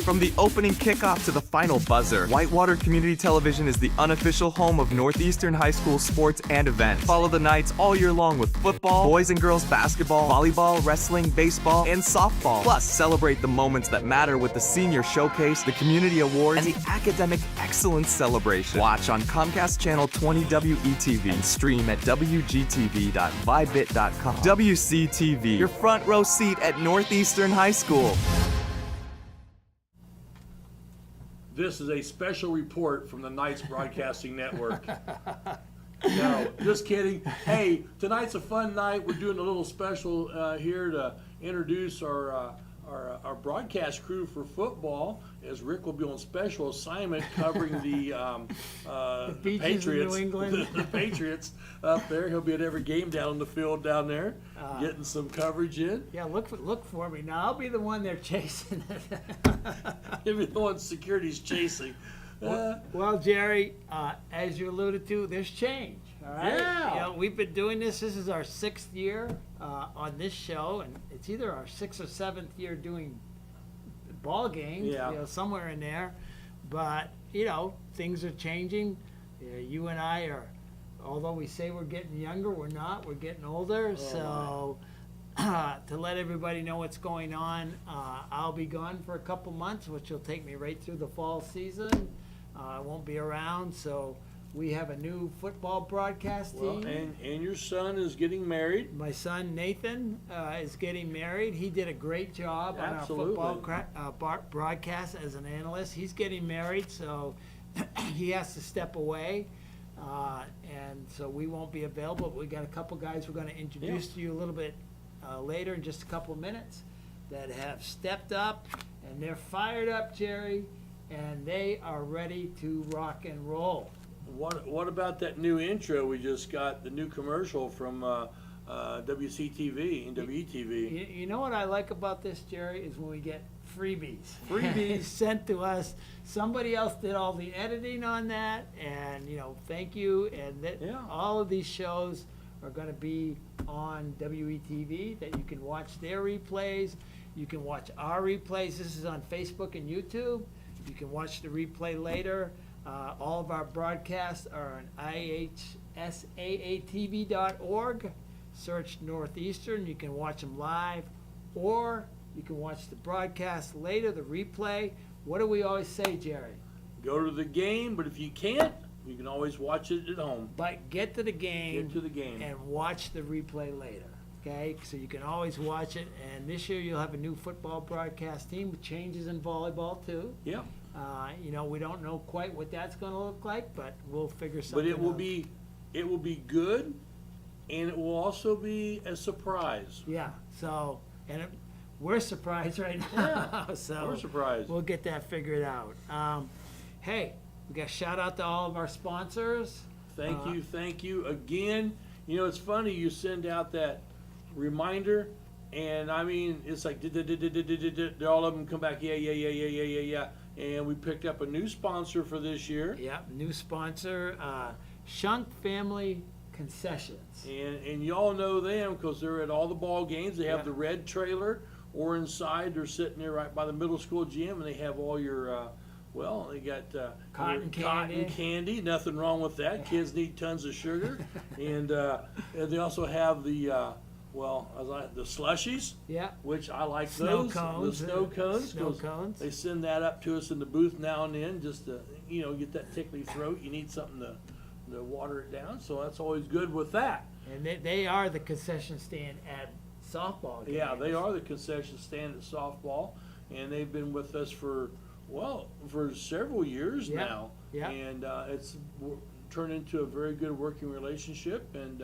From the opening kickoff to the final buzzer, Whitewater Community Television is the unofficial home of Northeastern High School sports and events. Follow the Knights all year long with football, boys and girls basketball, volleyball, wrestling, baseball, and softball. Plus, celebrate the moments that matter with the Senior Showcase, the Community Awards, and the Academic Excellence Celebration. Watch on Comcast Channel 20 WETV and stream at wgtv.vibit.com. WCTV, your front row seat at Northeastern High School. This is a special report from the Knights Broadcasting Network. No, just kidding. Hey, tonight's a fun night. We're doing a little special here to introduce our broadcast crew for football, as Rick will be on special assignment covering the beaches Patriots, in New England. the Patriots up there. He'll be at every game down on the field down there, getting some coverage in. Yeah, look for me. Now I'll be the one they're chasing. He'll be the one security's chasing. Well, Jerry, as you alluded to, there's change. All right. Yeah. You know, we've been doing this. This is our 6th year on this show, and it's either our 6th or 7th year doing ball games. Yeah. You know, somewhere in there. But you know, things are changing. You and I are, although we say we're getting younger, we're not. We're getting older. So. To let everybody know what's going on, I'll be gone for a couple months, which will take me right through the fall season. I won't be around, so we have a new football broadcast team. Well, and your son is getting married. My son Nathan is getting married. He did a great job Absolutely. on our football broadcast as an analyst. He's getting married, so he has to step away. And so we won't be available. But we got a couple guys we're going to introduce to you a little bit later in just a couple of minutes that have stepped up, and they're fired up, Jerry, and they are ready to rock and roll. What about that new intro we just got, the new commercial from WCTV and WETV? You know what I like about this, Jerry, is when we get freebies. Freebies. Sent to us. Somebody else did all the editing on that, and, you know, thank you. And all of these shows are going to be on WETV, that you can watch their replays. You can watch our replays. This is on Facebook and YouTube. You can watch the replay later. All of our broadcasts are on ihsaatv.org. Search Northeastern. You can watch them live, or you can watch the broadcast later, the replay. What do we always say, Jerry? Go to the game, but if you can't, you can always watch it at home. But get to the game. Get to the game. And watch the replay later. Okay? So you can always watch it. And this year you'll have a new football broadcast team with changes in volleyball too. Yeah. You know, we don't know quite what that's going to look like, but we'll figure something out. But it will be good, and it will also be a surprise. Yeah. So, we're surprised right now. So we're surprised. We'll get that figured out. Hey, we got a shout out to all of our sponsors. Thank you again. You know, it's funny, you send out that reminder, and I mean, it's like all of them come back, yeah. And we picked up a new sponsor for this year. Yeah, new sponsor, Shunk Family Concessions. And y'all know them because they're at all the ball games. They have the red trailer, or inside they're sitting there right by the middle school gym, and they have all your they got cotton candy. Nothing wrong with that. Kids need tons of sugar. And they also have the slushies. Yeah. Which I like Snow those. cones. The snow cones. Snow cones. They send that up to us in the booth now and then, just to get that tickly throat. You need something to water it down. So that's always good with that. And they are the concession stand at softball games. Yeah, they are the concession stand at softball, and they've been with us for several years now. Yeah. And it's turned into a very good working relationship. And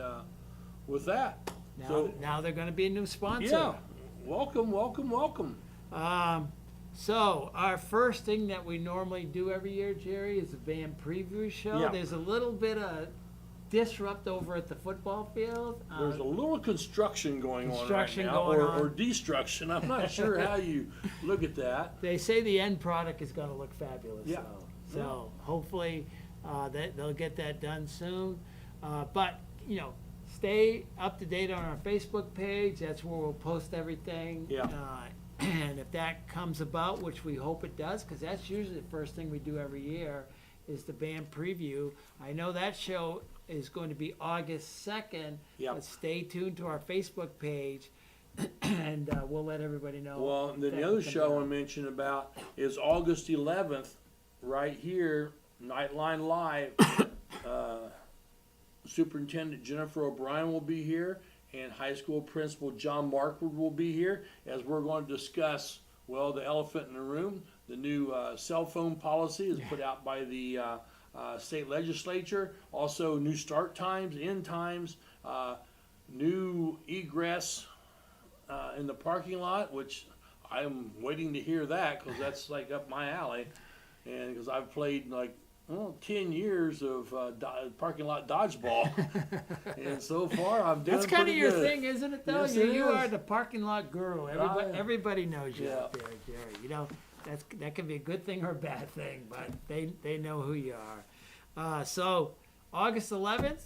with that, now they're going to be a new sponsor. Yeah, welcome. So our first thing that we normally do every year, Jerry, is a band preview show. Yeah. There's a little bit of disrupt over at the football field. There's a little construction going on right now, going on. or destruction. I'm not sure how you look at that. They say the end product is going to look fabulous. Yeah. So hopefully they'll get that done soon. But, stay up to date on our Facebook page. That's where we'll post everything. Yeah. And if that comes about, which we hope it does, because that's usually the first thing we do every year, is the band preview. I know that show is going to be August 2nd, Yep. but stay tuned to our Facebook page, and we'll let everybody know. Well, then that the other comes show out. I mentioned about is August 11th, right here, Knightline Live. Superintendent Jennifer O'Brien will be here, and high school principal John Markwood will be here, as we're going to discuss, well, the elephant in the room. The new cell phone policy is put out by the state legislature. Also, new start times, end times, new egress in the parking lot, which I'm waiting to hear that, because that's like up my alley. And because I've played like 10 years of parking lot dodgeball, and so far I'm doing That's kind of pretty your good. thing, isn't it? Though Yes, you, it you is. are the parking lot guru. Everybody, I- everybody knows you Yeah. out there, Jerry. You know that can be a good thing or a bad thing, but they know who you are. So August 11th,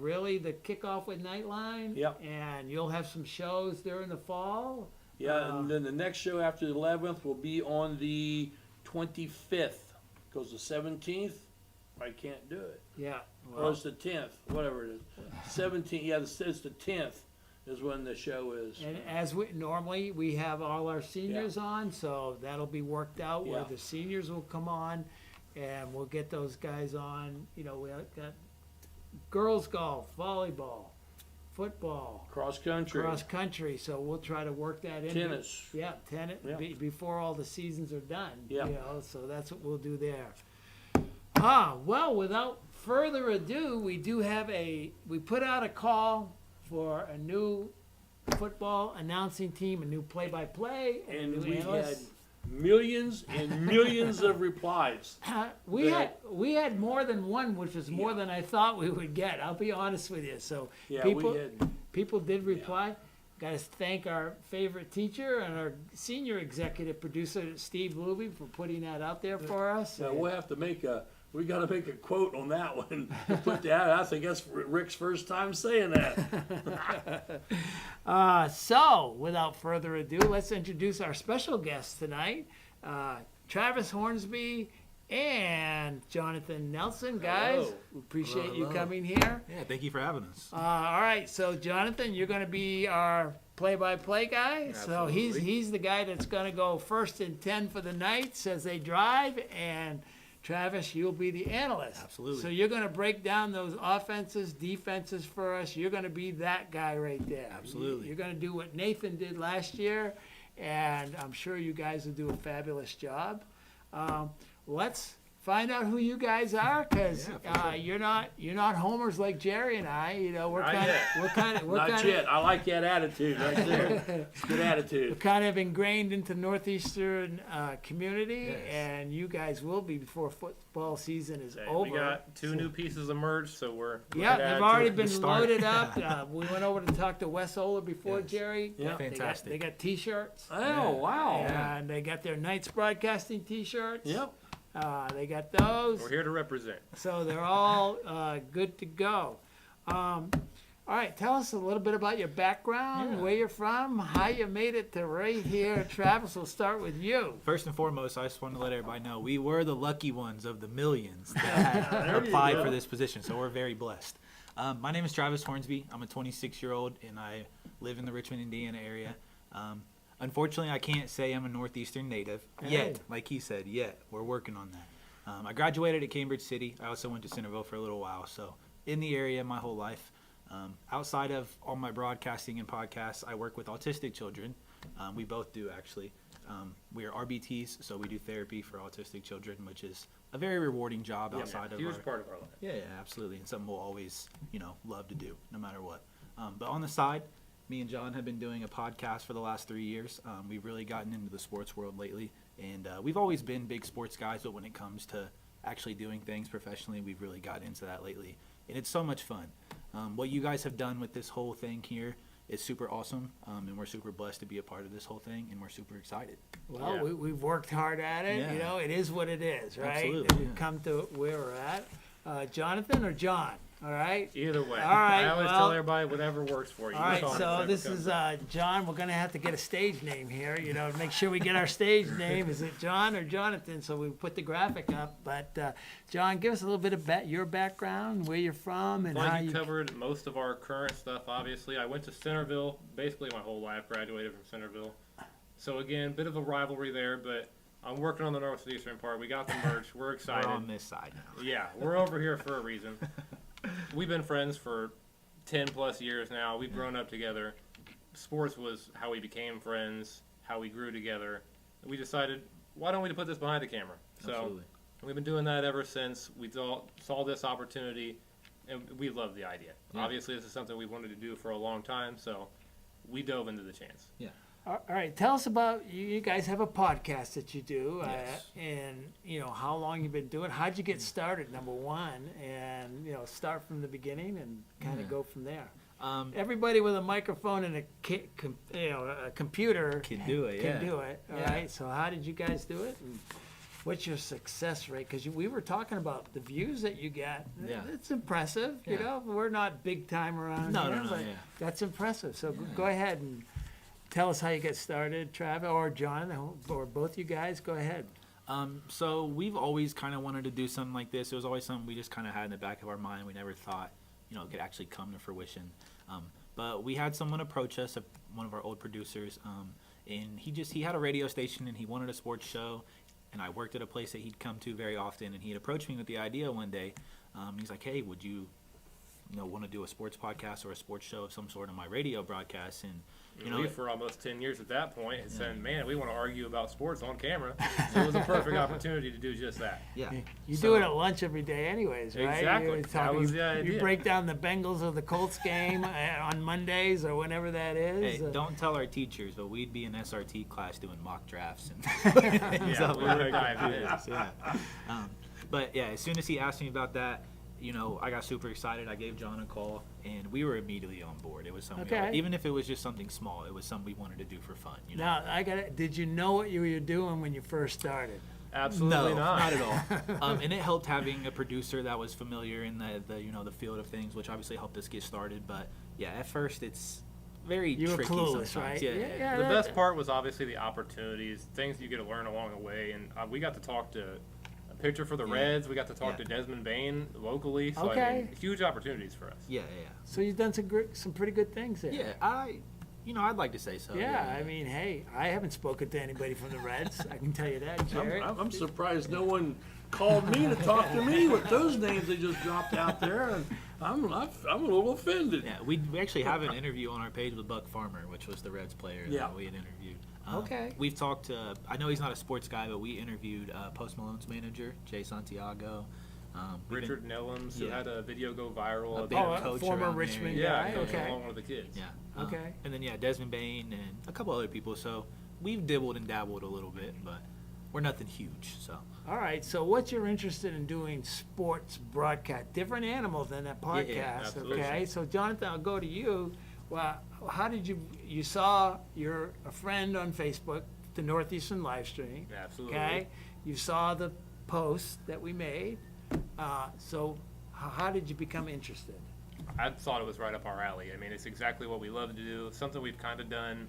really the kickoff with Knightline. Yep. And you'll have some shows during the fall. Yeah, and then the next show after the 11th will be on the 25th, because the 17th, I can't do it. Yeah. Or it's the 10th, whatever it is. 17th, yeah, it's the 10th is when the show is. And as we normally, we have all our seniors on, so that'll be worked out where Yeah. the seniors will come on, and we'll get those guys on. You know, we got girls golf, volleyball, football, Cross country, cross country. So we'll try to work that in. tennis. Yeah, tennis Yeah. before all the seasons are done. Yeah. You know, so that's what we'll do there. Well, without further ado, we put out a call for a new football announcing team, a new play-by-play, a And new we had analyst. millions and millions of replies. We had more than one, which was more than I thought we would get. I'll be honest with you. So Yeah, people we had. people did reply. Got to thank our favorite teacher and our senior executive producer, Steve Luby, for putting that out there for us. Now we'll have to we got to make a quote on that one to put that. I think that's Rick's first time saying that. So, without further ado, let's introduce our special guests tonight, Travis Hornsby and Jonathan Nelson. Guys, Hello. we appreciate Hello, you hello. coming here. Yeah, thank you for having us. All right, so Jonathan, you're going to be our play-by-play guy. So Absolutely. he's the guy that's going to go 1st and 10 for the Knights as they drive, and Travis, you'll be the analyst. Absolutely. So you're going to break down those offenses, defenses for us. You're going to be that guy right there. Absolutely. You're going to do what Nathan did last year, and I'm sure you guys will do a fabulous job. Let's find out who you guys are, because Yeah, for sure. you're not homers like Jerry and I. You know, we're Not kind yet. of Not yet. I like that attitude right there. It's a good we're attitude. kind of ingrained into Northeastern community, Yes. and you guys will be before football season is Say, over. We got two new pieces of merch, so we're Yeah, glad to they've already add to been it. start. loaded up. We went over to talk to Wes Oler before, Yes. Jerry. Yeah. Fantastic. They got T-shirts. Oh, wow. And they got their Knights Broadcasting T-shirts. Yep. They got those. We're here to represent. So they're all good to go. All right, tell us a little bit about your background, Yeah. where you're from, how you made it to right here. Travis, we'll start with you. First and foremost, I just want to let everybody know we were the lucky ones of the millions that had applied go. for this position, so we're very blessed. My name is Travis Hornsby. I'm a 26-year-old, and I live in the Richmond, Indiana area. Unfortunately, I can't say I'm a Northeastern native yet, Hey. like he said, yet. We're working on that. I graduated at Cambridge City. I also went to Centerville for a little while, so in the area my whole life. Outside of all my broadcasting and podcasts, I work with autistic children. We both do, actually. We are RBTs, so we do therapy for autistic children, which is a very rewarding job outside of Huge our... part of our life. Yeah, absolutely, and something we'll always, love to do, no matter what. But on the side, me and John have been doing a podcast for the last 3 years. We've really gotten into the sports world lately, and we've always been big sports guys, but when it comes to actually doing things professionally, we've really gotten into that lately, and it's so much fun. What you guys have done with this whole thing here is super awesome, and we're super blessed to be a part of this whole thing, and we're super excited. Well, Yeah. we've worked hard at it. Yeah. It is what it is, right? Absolutely, And we've yeah. come to where we're at. Jonathan or John? All right. Either way. All right, I always well- tell everybody whatever works for you. All right, Call me so whatever this comes is up. John. We're gonna have to get a stage name here, to make sure we get our stage name. Is it John or Jonathan? So we put the graphic up. But John, give us a little bit of your background, where you're from, and how Well, you you. covered most of our current stuff, obviously. I went to Centerville basically my whole life, graduated from Centerville. So again, bit of a rivalry there, but I'm working on the northeastern part. We got the merch. We're We're excited. on this side now. Yeah, we're over here for a reason. We've been friends for 10 plus years now. We've grown up together. Sports was how we became friends, how we grew together. We decided, why don't we put this behind the camera? So Absolutely. we've been doing that ever since we saw this opportunity, and we love the idea. Yeah. Obviously, this is something we wanted to do for a long time, so we dove into the chance. All right, tell us about you guys have a podcast that you do, Yes. and how long you've been doing. How'd you get started? Number one, and start from the beginning and kind of go from there. Everybody with a microphone and a computer Can do it, Can yeah. do it. All Yeah. right. So how did you guys do it? And what's your success rate? Because we were talking about the views that you get. Yeah. It's impressive. Yeah. We're not big time around No, here, no, no, but yeah. that's impressive. So go ahead and tell us how you got started, Travis or John, or both you guys. Go ahead. So we've always kind of wanted to do something like this. It was always something we just kind of had in the back of our mind. We never thought, it could actually come to fruition. But we had someone approach us, one of our old producers, and he had a radio station and he wanted a sports show. And I worked at a place that he'd come to very often, and he had approached me with the idea one day. He's like, "Hey, would you want to do a sports podcast or a sports show of some sort on my radio broadcast?" And We, for almost 10 years at that point, had said, man, we want to argue about sports on camera. So it was a perfect opportunity to do just that. yeah, You So- do it at lunch every day, anyways, right? Exactly. You were That talking- was the you idea. break down the Bengals or the Colts game on Mondays or whenever that is. Hey, don't tell our teachers, but we'd be in SRT class doing mock drafts and Yeah, stuff we like were that. diving in. Yeah. But yeah, as soon as he asked me about that, I got super excited. I gave John a call, and we were immediately on board. It was something, Okay. even if it was just something small, it was something we wanted to do for fun. Now, did you know what you were doing when you first started? Absolutely no, not. at all. And it helped having a producer that was familiar in the field of things, which obviously helped us get started. But yeah, at first it's very You were tricky clueless, sometimes. right? Yeah, Yeah. The best part was obviously the opportunities, things you get to learn along the way. And we got to talk to a pitcher for the Yeah. Reds. We got to talk Yeah. to Desmond Bain locally. So, I Okay. mean, huge opportunities for us. Yeah, So you've done some pretty good things there. yeah. I'd like to say so. Yeah, I mean, hey, I haven't spoken to anybody from the Reds. I can tell you that, Jerry. I'm surprised no one called me to talk to me with those names they just dropped out there, and I'm a little offended. Yeah, we actually have an interview on our page with Buck Farmer, which was the Reds player Yeah. that we had interviewed. Okay. We've talked to, I know he's not a sports guy, but we interviewed Post Malone's manager, Jay Santiago. We've been- Richard Nellums, who Yeah. had a video go viral. A about- big a coach former around there. Richmond yeah, guy. coaching Okay. along one of the kids. Yeah. Okay. And then, Desmond Bain and a couple other people. So we've dibbled and dabbled a little bit, but we're nothing huge. So All right. So what you're interested in doing sports broadcast, different animal than a podcast. absolutely. Okay. So Jonathan, I'll go to you. Well, how did you saw a friend on Facebook, the Northeastern live stream. Absolutely. Okay. You saw the post that we made. So how did you become interested? I thought it was right up our alley. I mean, it's exactly what we love to do. Something we've kind of done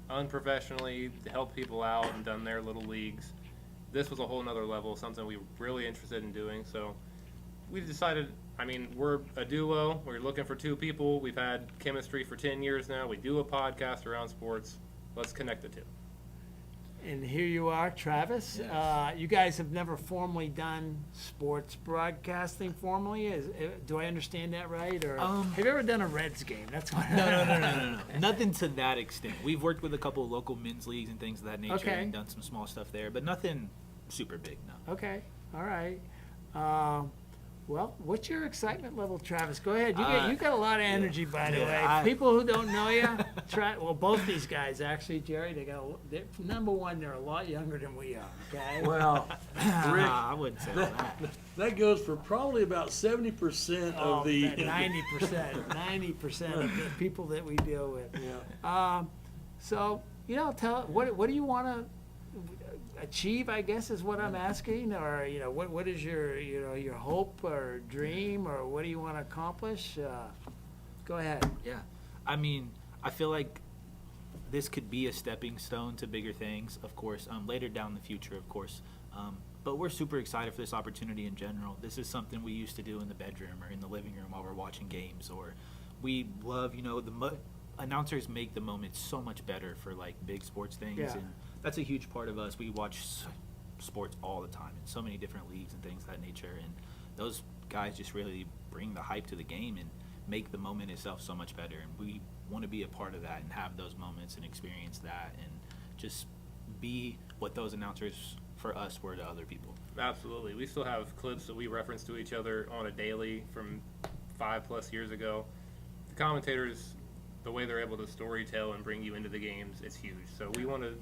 unprofessionally to help people out and done their little leagues. This was a whole nother level, something we were really interested in doing. So we decided, I mean, we're a duo. We're looking for two people. We've had chemistry for 10 years now. We do a podcast around sports. Let's connect the two. And here you are, Travis. Yes. You guys have never formally done sports broadcasting formally. Do I understand that right? Or have you ever done a Reds game? That's what. No. Nothing to that extent. We've worked with a couple of local men's leagues and things of that nature Okay. and done some small stuff there, but nothing super big, no. Okay. All right. Well, what's your excitement level, Travis? Go ahead. You got a lot of energy, by the Yeah, way. People who don't know you, both these guys actually, Jerry. They're, number one, they're a lot younger than we are. Okay. Well, Rick, I wouldn't say that. that goes for probably about 70% of the. 90%, 90% of the people that we deal with. Yeah. So tell what do you want to achieve, I guess, is what I'm asking, or what is your hope or dream, or what do you want to accomplish? Go ahead. Yeah, I mean, I feel like this could be a stepping stone to bigger things, of course, later down the future, of course. But we're super excited for this opportunity in general. This is something we used to do in the bedroom or in the living room while we're watching games, or we love, announcers make the moment so much better for like big sports things, Yeah. and that's a huge part of us. We watch sports all the time in so many different leagues and things of that nature, and those guys just really bring the hype to the game and make the moment itself so much better, and we want to be a part of that and have those moments and experience that and just be what those announcers for us were to other people. Absolutely. We still have clips that we reference to each other on a daily from 5+ years ago. The commentators, the way they're able to storytell and bring you into the games, it's huge. So we want to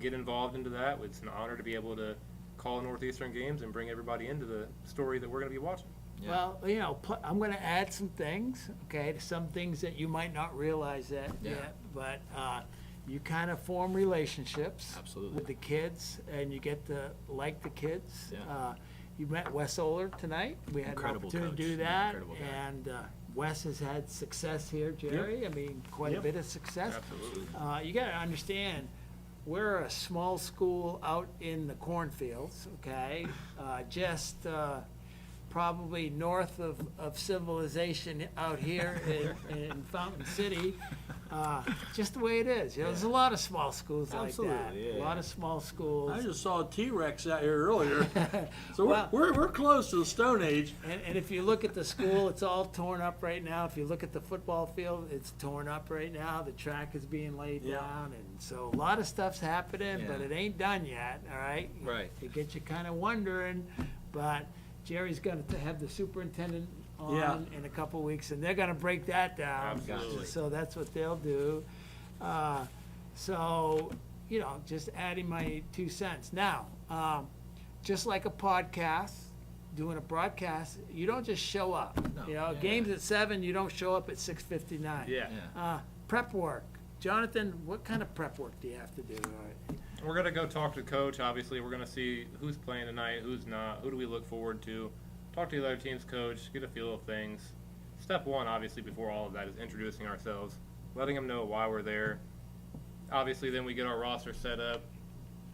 get involved into that. It's an honor to be able to call Northeastern games and bring everybody into the story that we're going to be watching. Yeah. Well, I'm going to add some things, okay, to some things that you might not realize that yet, but you kind of form relationships Absolutely. with the kids, and you get to like the kids. Yeah. You met Wes Oler tonight. We had Incredible an opportunity to coach. do that, Incredible guy. and Wes has had success here, Jerry. I mean, quite a Yep. bit of success. Absolutely. You got to understand, we're a small school out in the cornfields, okay? Just probably north of civilization out here in Fountain City. Just the way it is. There's a lot of small schools like that. Absolutely, yeah. A lot of small schools. I just saw a T-Rex out here earlier. So Well- we're close to the Stone Age. And if you look at the school, it's all torn up right now. If you look at the football field, it's torn up right now. The track is being laid Yeah. down, and so a lot of stuff's happening, but Yeah. it ain't done yet. All right. Right. It gets you kind of wondering, but Jerry's going to have the superintendent on Yeah. in a couple weeks, and they're going to break that down. Absolutely. So that's what they'll do. So just adding my 2 cents. Now, just like a podcast, doing a broadcast, you don't just show up. No. Games at 7, you don't show up at 6:59. Yeah. Prep work. Jonathan, what kind of prep work do you have to do? We're going to go talk to coach. Obviously, we're going to see who's playing tonight, who's not, who do we look forward to. Talk to the other team's coach, get a feel of things. Step one, obviously, before all of that is introducing ourselves, letting them know why we're there. Obviously, then we get our roster set up,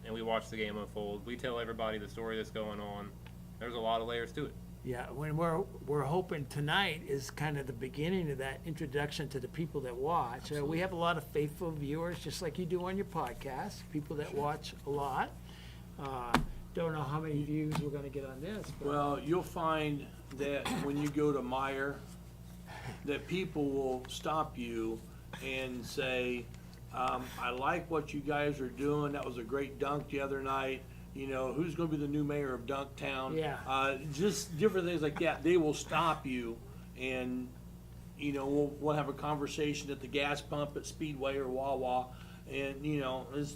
and we watch the game unfold. We tell everybody the story that's going on. There's a lot of layers to it. Yeah, when we're hoping tonight is kind of the beginning of that introduction to the people that watch. We have a lot of faithful viewers, just like you do on your podcast, people that watch a lot. Don't know how many views we're going to get on this. But Well, you'll find that when you go to Meyer, that people will stop you and say, I like what you guys are doing. That was a great dunk the other night. Who's going to be the new mayor of Dunktown? Yeah. Just different things like that. They will stop you, and we'll have a conversation at the gas pump at Speedway or Wawa, and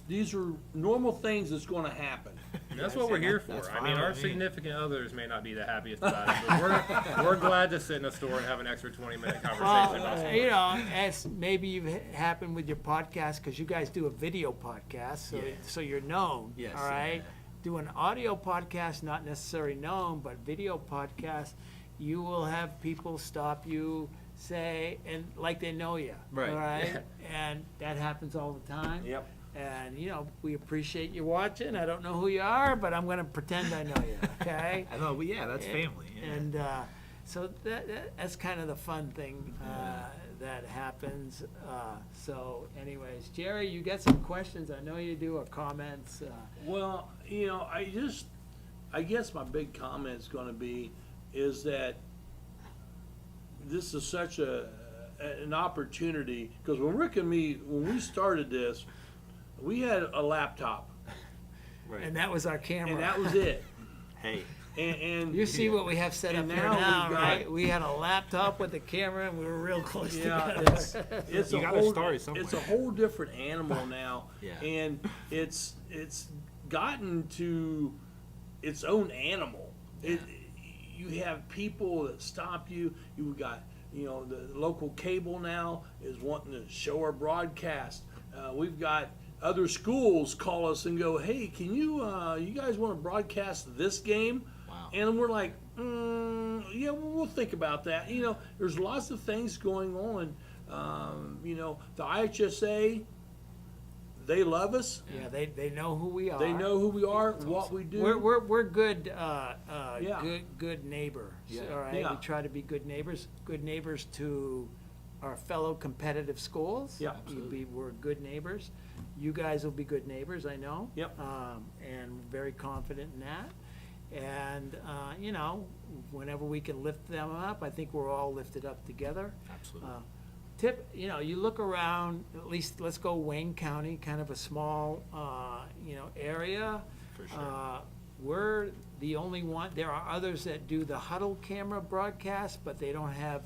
these are normal things that's going to happen. And that's what we're here for. That's I mean, fine our with me. significant others may not be the happiest about it, but we're glad to sit in a store and have an extra 20-minute conversation about sports. as maybe you've happened with your podcast, because you guys do a video podcast, so you're known. Yes, All right. yeah. Do an audio podcast, not necessarily known, but video podcast. You will have people stop you, say, and like they know you. Right. All right. Yeah. And that happens all the time. Yep. And we appreciate you watching. I don't know who you are, but I'm going to pretend I know you. Okay. I know, but yeah, that's family. Yeah. And so that's kind of the fun thing that happens. So anyways, Jerry, you got some questions? I know you do, or comments. Well, I guess my big comment is going to be is that this is such an opportunity, because when Rick and me, when we started this, we had a laptop, Right. And that was our camera. and that was it. Hey. And You see what we have set up And here now now, we've got- right? We had a laptop with a camera, and we were real close yeah, together. it's You a gotta whole start somewhere. it's a whole different animal now, Yeah. and it's gotten to its own animal. You have people that stop you. You've got the local cable now is wanting to show our broadcast. We've got other schools call us and go, hey, can you guys want to broadcast this game? Wow. And we're like, yeah, we'll think about that. You know, there's lots of things going on. You know, the IHSA, they love us. Yeah, they know who we are. They know who we are, what we do. We're good, Yeah. good neighbors. Yeah. All right, Yeah. we try to be good neighbors to our fellow competitive schools. Yeah. We're good neighbors. You guys will be good neighbors, I know. Yep. And very confident in that. And you know, whenever we can lift them up, I think we're all lifted up together. Absolutely. You know, you look around, at least let's go Wayne County, kind of a small, you know, area. For sure. We're the only one, there are others that do the huddle camera broadcast, but they don't have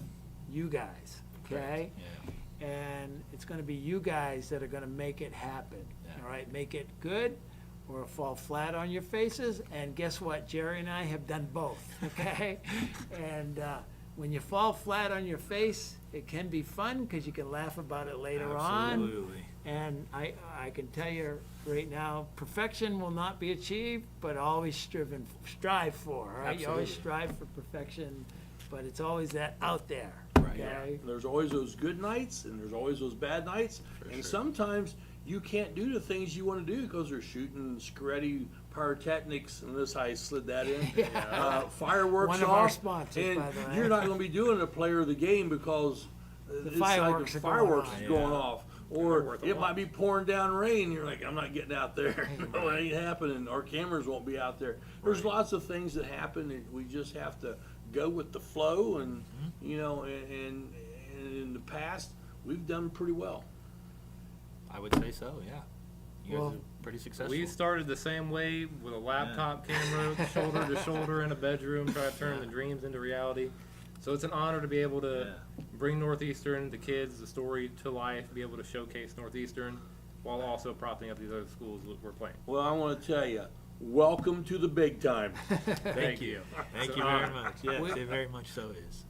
you guys, okay? Yeah. And it's gonna be you guys that are gonna make it happen, Yeah. all right? Make it good or fall flat on your faces, and guess what? Jerry and I have done both, okay? And when you fall flat on your face, it can be fun, because you can laugh about it later on. Absolutely. And I can tell you right now, perfection will not be achieved, but always strive for, all right? You always Absolutely. strive for perfection, but it's always that out there, Right. okay? There's always those good nights, and there's always those bad nights. For And sure. sometimes you can't do the things you want to do because they're shooting Scretti pyrotechnics, and this I slid that in. Fireworks One of off, our sponsors, and by the way. you're not going to be doing a player of the game because it's fireworks like are the going fireworks on. is going Yeah. off, They're or worth a it lot. might be pouring down rain. You're like, I'm not getting out there. No, it ain't happening. Our cameras won't be out there. There's lots of things that happen, and we just have to go with the flow. And you know, and in the past, we've done pretty well. I would say so, yeah. You guys Well, are pretty successful. We started the same way with a laptop camera, shoulder to shoulder in a bedroom, try to turn the dreams into reality. So it's an honor to be able to bring Northeastern, the kids, the story to life, be able to showcase Northeastern while also propping up these other schools that we're playing. Well, I want to tell you, welcome to the big time. Thank you. Thank It's you an very honor. much. Yes, We- it very much so is.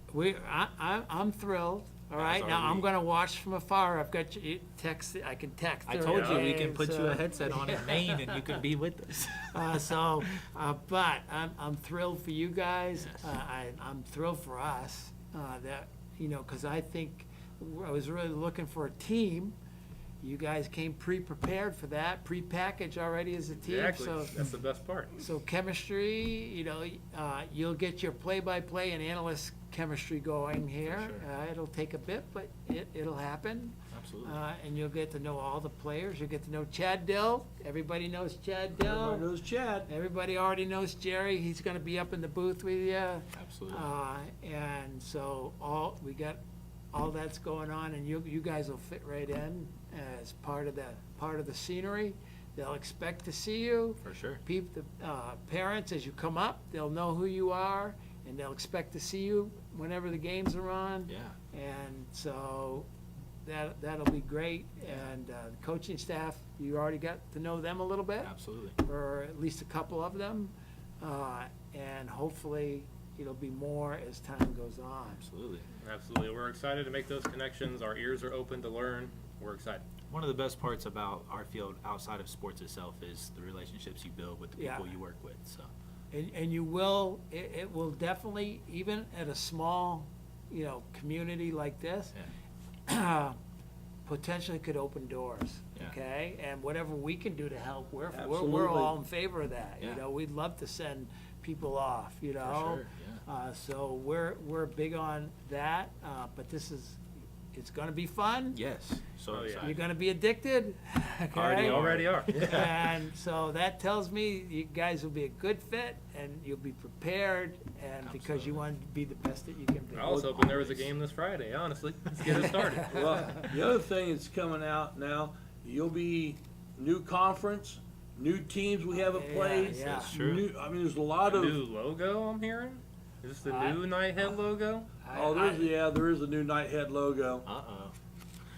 I'm thrilled, all right? are Now, I'm we. gonna watch from afar. I've got you text, I can text. I during told the you we can game, put you so- a headset on in Maine and you can be with us. But I'm thrilled for you guys. Yes. I'm thrilled for us, that, you know, because I think I was really looking for a team. You guys came pre-prepared for that, pre-packaged already as a team, Exactly. so. That's the best part. So chemistry, you know, you'll get your play-by-play and analyst chemistry going here. sure. It'll take a bit, but it'll happen. Absolutely. And you'll get to know all the players. You'll get to know Chad Dill. Everybody knows Chad Dill. Everybody knows Chad. Everybody already knows Jerry. He's gonna be up in the booth with you. Absolutely. And so we got all that's going on, and you guys will fit right in as part of the scenery. They'll expect to see you. For sure. The parents, as you come up, they'll know who you are, and they'll expect to see you whenever the games are on. Yeah. And so that'll be great. And the coaching staff, you already got to know them a little bit, Absolutely. or at least a couple of them. And hopefully it'll be more as time goes on. Absolutely. Absolutely. We're excited to make those connections. Our ears are open to learn. We're excited. One of the best parts about our field outside of sports itself is the relationships you build with the people Yeah. you work with. So And you will, it will definitely, even at a small, you know, community like this, potentially could open doors, Yeah. okay? And whatever we can do to help, we're Absolutely. all in favor of that, you Yeah. know? We'd love to send people off, you know? sure, yeah. So we're big on that, but it's gonna be fun. yes, so Oh, yeah. excited. You're gonna be addicted, okay? Already are. And so that tells me you guys will be a good fit, and you'll be prepared, and because you Absolutely. want to be the best that you can be. I was hoping there was a game this Friday, honestly. Let's get it started. Well, the other thing that's coming out now, you'll be new conference, new teams we haven't Yeah, played. yeah. That's true. I mean, there's a lot of. New logo, I'm hearing? Is this the I- new Nighthead logo? Oh, there is a new Nighthead logo. Uh-oh.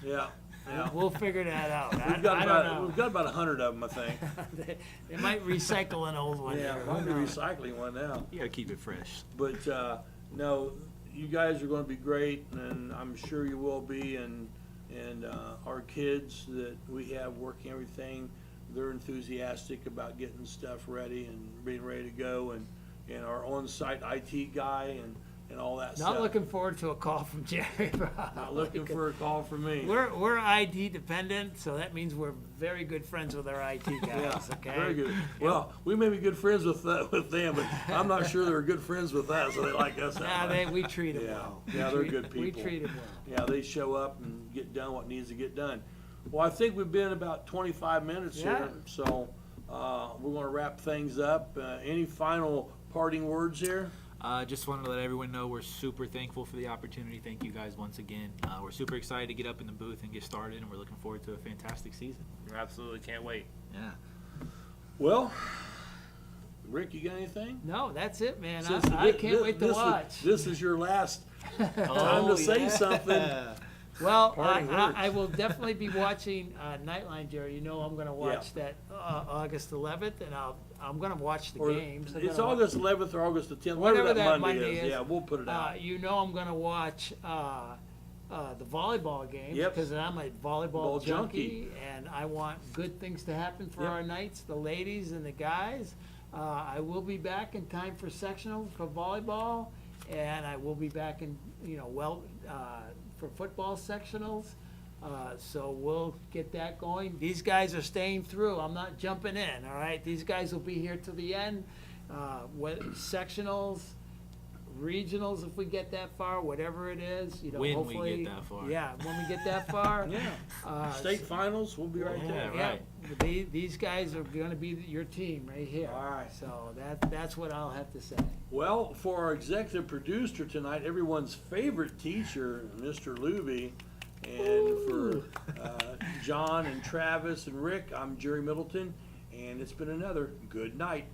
Yeah, yeah. We'll figure that out. We've got I about don't we've know. got about 100 of them, I think. They might recycle an old one. Yeah, here, we're who knows? recycling one now. You gotta keep it fresh. But no, you guys are going to be great, and I'm sure you will be. And and our kids that we have working everything, they're enthusiastic about getting stuff ready and being ready to go, and our on-site IT guy and all that stuff. Not looking forward to a call from Jerry. Not looking for a call from me. We're IT dependent, so that means we're very good friends with our IT guys. Okay. Very good. Well, we may be good friends with them, but I'm not sure they're good friends with us, so they like us that much. We treat them Yeah. well. Yeah, they're good people. We treat them well. Yeah, they show up and get done what needs to get done. Well, I think we've been about 25 minutes Yeah. here, so we're going to wrap things up. Any final parting words here? Just wanted to let everyone know we're super thankful for the opportunity. Thank you guys once again. We're super excited to get up in the booth and get started, and we're looking forward to a fantastic season. Absolutely can't wait. Yeah. Well, Rick, you got anything? No, that's it, man. Since I can't wait to this watch. This is your last time to say something. Well, Parting words. I will definitely be watching Knightline, Jerry. You know I'm going to watch that August 11th, and I'm going to watch the Or games. I'm It's gonna August 11th or August the 10th, Whatever whatever that Monday is. Yeah, we'll put it out. You know I'm going to watch the volleyball games Yep. because I'm a volleyball Ball junkie, and I want good things to happen for Yep. our Knights, the ladies and the guys. I will be back in time for sectionals for volleyball, and I will be back in for football sectionals. So we'll get that going. These guys are staying through. I'm not jumping in, all right? These guys will be here till the end. Sectionals, regionals, if we get that far, whatever it is, When we get hopefully. that far. Yeah, when we get that far. Yeah. State finals, we'll be right there. Yeah, right. These guys are gonna be your team right here. All right. So that's what I'll have to say. Well, for our executive producer tonight, everyone's favorite teacher, Mr. Luby, and for John and Travis and Rick, I'm Jerry Middleton, and it's been another good night.